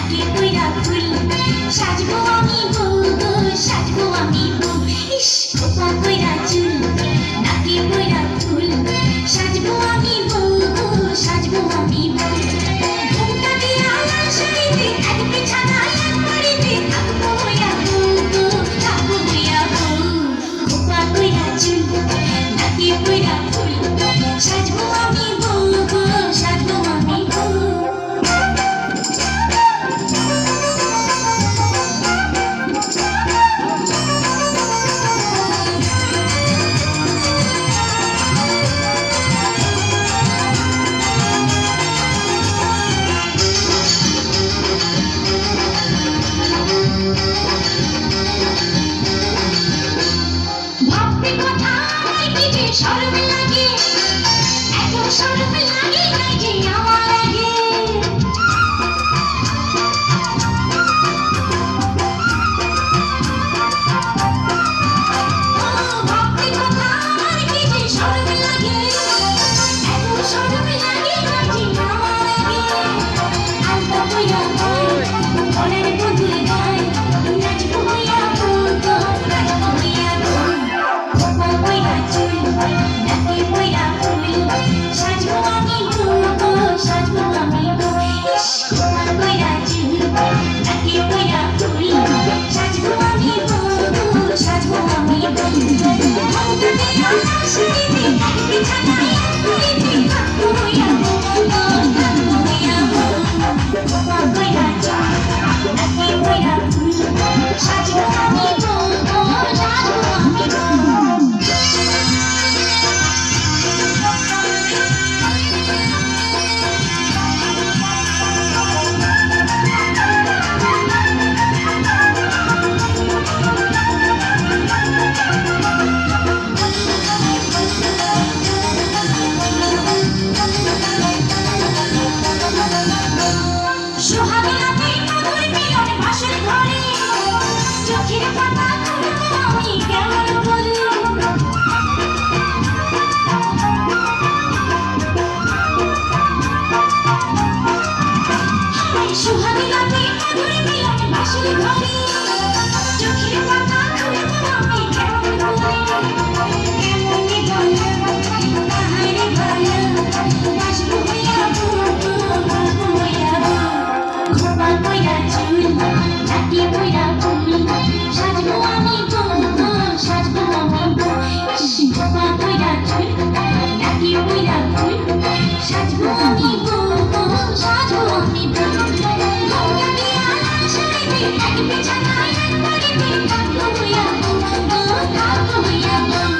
নাকি কইরা ফুল সাজবো আমি বউ গো সাজবো আমি বউ ইস খোপা কইরা চুল নাকি কইরা ফুল সাজবো আমি বউ গো সাজবো আমি বউ ঘুমটা দিয়া লাল শাড়িতে এক বিছানায় এক বাড়িতে থাকবো হইয়া বউ গো থাকবো হইয়া বউ খোপা কইরা চুল নাকি কইরা ফুল সাজবো আমি বউ গো সাজবো আমি বউ ভাবতে কথা আমায় কি যে শরম লাগে এত শরম লাগে নাই যে আমার আগে ভাবতে কথা আমায় কি যে শরম লাগে এত শরম লাগে নাই যে আমার আগে আলতা বইয়া গায় মনের বদলে গায় নাচবো হইয়া বউ গো নাচবো হইয়া বউ খোপা কইরা চুল নাকি কইরা ফুল সাজবো আমি বউ গো সাজবো আমি বউ ইস খোপা কইরা চুল নাকি কইরা ফুল সাজবো আমি বউ গো সাজবো আমি বউ ঘুমটা দিয়া লাল শাড়িতে এক বিছানায় এক বাড়িতে থাকবো হইয়া বউ গো থাকবো হইয়া বউ খোপা কইরা চুল নাকি কইরা ফুল সাজবো আমি বউ গো সাজবো আমি বউ সোহাগ রাতে মধুর মিলন বাসর ঘরে চোখের পাতা খুলবো আমি কেমন করে সোহাগ রাতে মধুর মিলন বাসর ঘরে চোখের পাতা খুলবো আমি কেমন করে কেমনে বলো তাহারে ভালো বাসবো হইয়া বউ গো বাসবো হইয়া বউ খোপা কইরা চুল নাকি কইরা ফুল সাজবো আমি বউ গো সাজবো আমি বউ ইস খোপা কইরা চুল নাকি কইরা ফুল সাজবো আমি বউ গো সাজবো আমি বউ ঘুমটা দিয়া লাল শাড়িতে এক বিছানায় এক বাড়িতে থাকবো হইয়া বউ গো থাকবো হইয়া বউ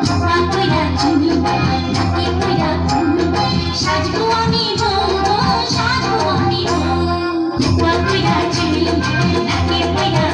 খোপা কইরা চুল নাকি কইরা ফুল সাজবো আমি বউ গো সাজবো আমি বউ খোপা কইরা চুল নাকি কইরা